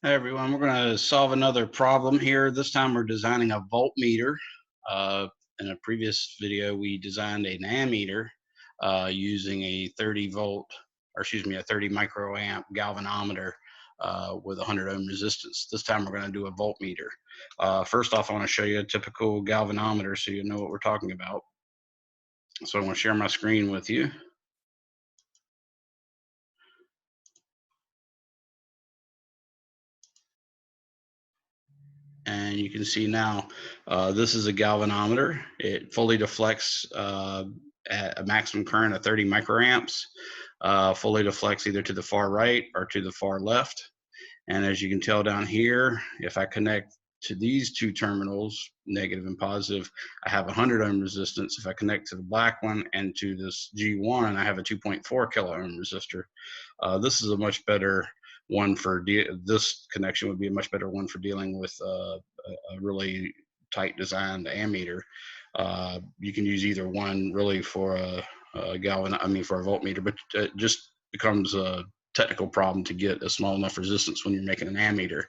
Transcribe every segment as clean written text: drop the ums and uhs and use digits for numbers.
Hey everyone, we're going to solve another problem here. This time we're designing a voltmeter. Uh, in a previous video, we designed an ammeter using a 30 volt, or excuse me, a 30 microamp galvanometer with 100 ohm resistance. This time we're going to do a voltmeter. First off, I want to show you a typical galvanometer so you know what we're talking about. So I'm going to share my screen with you. And you can see now this is a galvanometer. It fully deflects at a maximum current of 30 microamps. Fully deflects either to the far right or to the far left. And as you can tell down here, if I connect to these two terminals, negative and positive, I have 100 ohm resistance. If I connect to the black one and to this G1, I have a 2.4 kilo ohm resistor. This is a much better one for this connection would be a much better one for dealing with a really tight designed ammeter. You can use either one really for a for a voltmeter, but it just becomes a technical problem to get a small enough resistance when you're making an ammeter,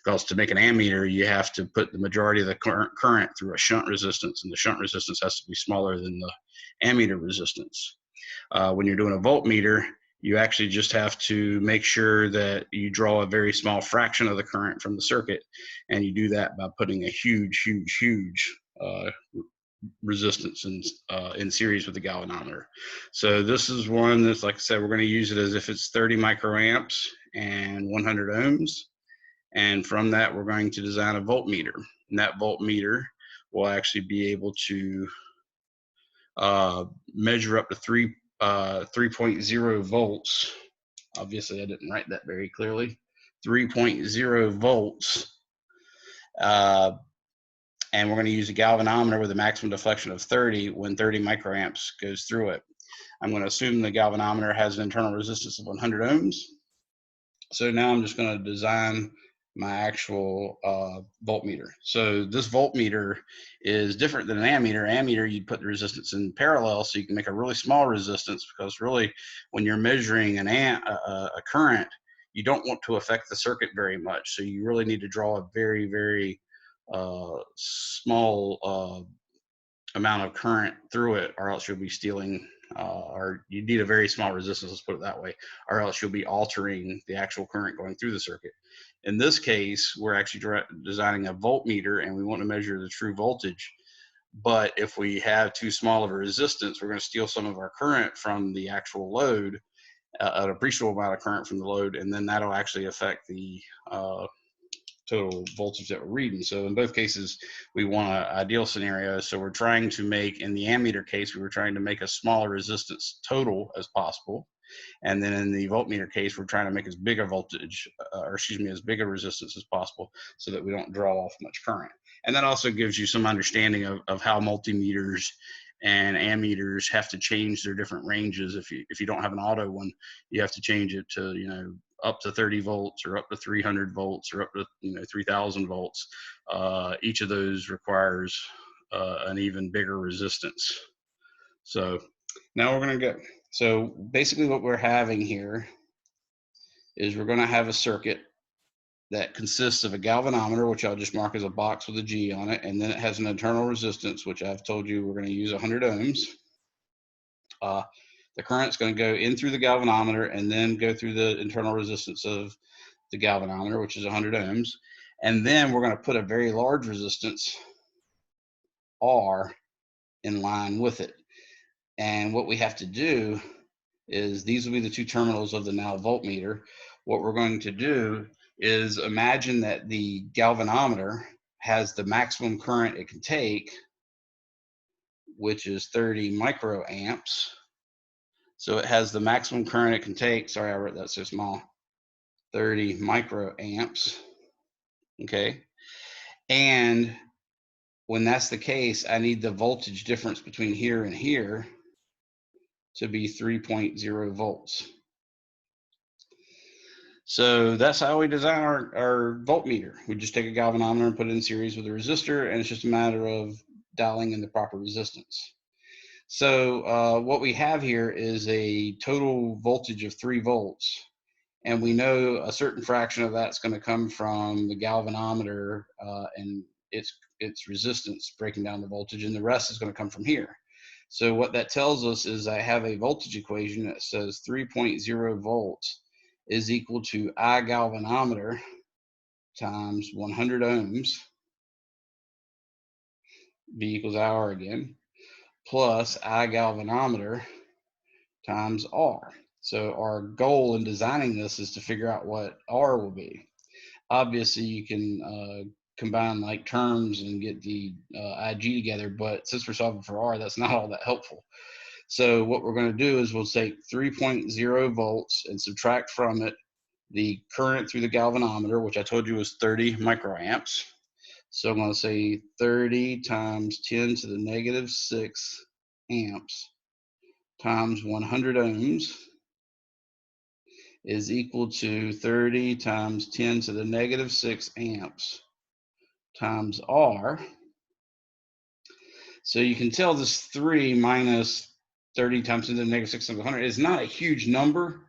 because to make an ammeter you have to put the majority of the current through a shunt resistance, and the shunt resistance has to be smaller than the ammeter resistance. When you're doing a voltmeter, you actually just have to make sure that you draw a very small fraction of the current from the circuit, and you do that by putting a huge resistance in series with the galvanometer. So this is one that's, like I said, we're going to use it as if it's 30 microamps and 100 ohms. And from that, we're going to design a voltmeter. And that voltmeter will actually be able to measure up to 3.0 volts. Obviously, I didn't write that very clearly. 3.0 volts. And we're going to use a galvanometer with a maximum deflection of 30 when 30 microamps goes through it. I'm going to assume the galvanometer has an internal resistance of 100 ohms. So now I'm just going to design my actual voltmeter. So this voltmeter is different than an ammeter. Ammeter, you'd put the resistance in parallel so you can make a really small resistance, because really when you're measuring a current, you don't want to affect the circuit very much. So you really need to draw a very small amount of current through it, or else you'll be stealing, or you need a very small resistance, let's put it that way, or else you'll be altering the actual current going through the circuit. In this case, we're actually designing a voltmeter, and we want to measure the true voltage. But if we have too small of a resistance, we're going to steal some of our current from the actual load, an appreciable amount of current from the load, and then that'll actually affect the total voltage that we're reading. So in both cases, we want an ideal scenario. So we're trying to make, in the ammeter case, we were trying to make a smaller resistance total as possible. And then in the voltmeter case, we're trying to make as big a voltage, or excuse me, as big a resistance as possible, so that we don't draw off much current. And that also gives you some understanding of how multimeters and ammeters have to change their different ranges. If you don't have an auto one, you have to change it to, up to 30 volts or up to 300 volts or up to 3000 volts. Each of those requires an even bigger resistance. So now we're going to go. So basically what we're having here is we're going to have a circuit that consists of a galvanometer, which I'll just mark as a box with a G on it, and then it has an internal resistance, which I've told you we're going to use 100 ohms. The current's going to go in through the galvanometer and then go through the internal resistance of the galvanometer, which is 100 ohms. And then we're going to put a very large resistance, R, in line with it. And what we have to do is, these will be the two terminals of the now voltmeter. What we're going to do is imagine that the galvanometer has the maximum current it can take, which is 30 microamps. So it has the maximum current it can take. Sorry, I wrote that so small. 30 microamps. Okay. And when that's the case, I need the voltage difference between here and here to be 3.0 volts. So that's how we design our voltmeter. We just take a galvanometer and put it in series with a resistor, and it's just a matter of dialing in the proper resistance. So what we have here is a total voltage of 3 volts. and we know a certain fraction of that's going to come from the galvanometer and its resistance breaking down the voltage, and the rest is going to come from here. So what that tells us is I have a voltage equation that says 3.0 volts is equal to I galvanometer times 100 ohms, V equals IR again, plus I galvanometer times R. So our goal in designing this is to figure out what R will be. Obviously, you can combine like terms and get the IG together, but since we're solving for R, that's not all that helpful. So what we're going to do is we'll take 3.0 volts and subtract from it the current through the galvanometer, which I told you was 30 microamps. So I'm going to say 30 times 10 to the negative 6 amps times 100 ohms is equal to 30 times 10 to the negative 6 amps times R. So you can tell this 3 minus 30 times 10 to the negative 6 times 100 is not a huge number.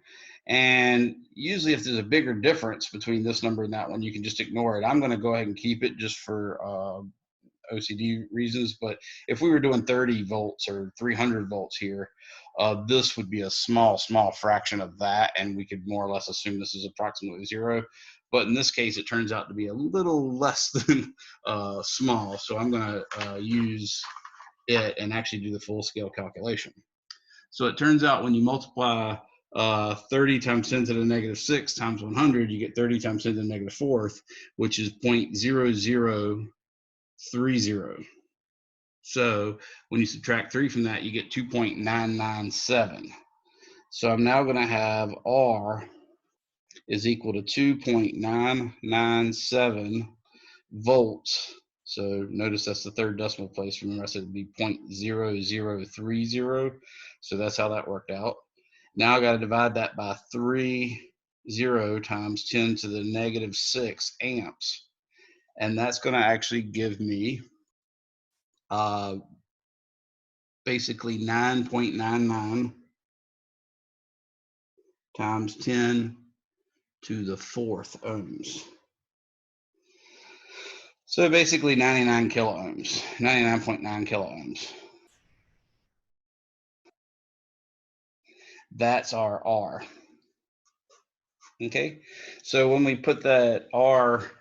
And usually if there's a bigger difference between this number and that one, you can just ignore it. I'm going to go ahead and keep it just for OCD reasons. But if we were doing 30 volts or 300 volts here, this would be a small fraction of that, and we could more or less assume this is approximately 0. But in this case, it turns out to be a little less than small. So I'm going to use it and actually do the full scale calculation. So it turns out when you multiply 30 times 10 to the negative 6 times 100, you get 30 times 10 to the negative 4th, which is 0.0030. So when you subtract 3 from that, you get 2.997. So I'm now going to have R is equal to 2.997 volts. So notice that's the third decimal place. Remember I said it'd be 0.0030. So that's how that worked out. Now I got to divide that by 30 times 10 to the negative 6 amps. And that's going to actually give me basically 9.99 times 10 to the 4th ohms. So basically 99 kilo ohms, 99.9 kilo ohms. That's our R. Okay, so when we put that R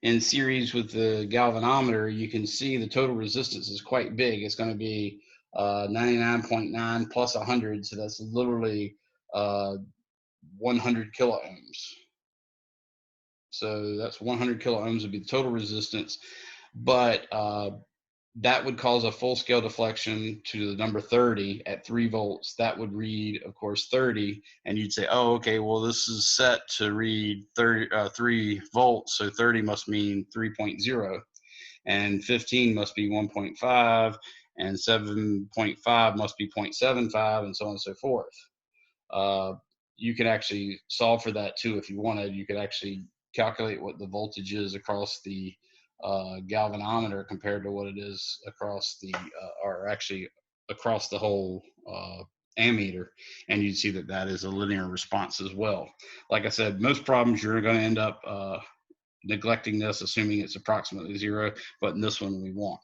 in series with the galvanometer, you can see the total resistance is quite big. It's going to be 99.9 plus 100, so that's literally 100 kilo ohms. So that's 100 kilo ohms would be the total resistance, but that would cause a full scale deflection to the number 30 at 3 volts. That would read, of course, 30, and you'd say, oh, okay, well, this is set to read 3 volts, so 30 must mean 3.0, and 15 must be 1.5, and 7.5 must be 0.75, and so on and so forth. You can actually solve for that too if you wanted. You could actually calculate what the voltage is across the galvanometer compared to what it is across the or actually across the whole ammeter, and you'd see that that is a linear response as well. Like I said, most problems you're going to end up neglecting this, assuming it's approximately 0, but in this one we won't.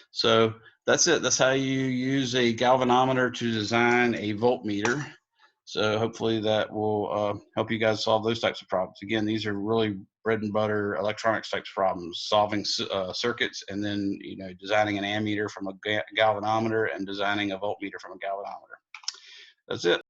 So that's it. That's how you use a galvanometer to design a voltmeter. So hopefully that will help you guys solve those types of problems. Again, these are really bread and butter electronics types of problems, solving circuits, and then designing an ammeter from a galvanometer and designing a voltmeter from a galvanometer. That's it.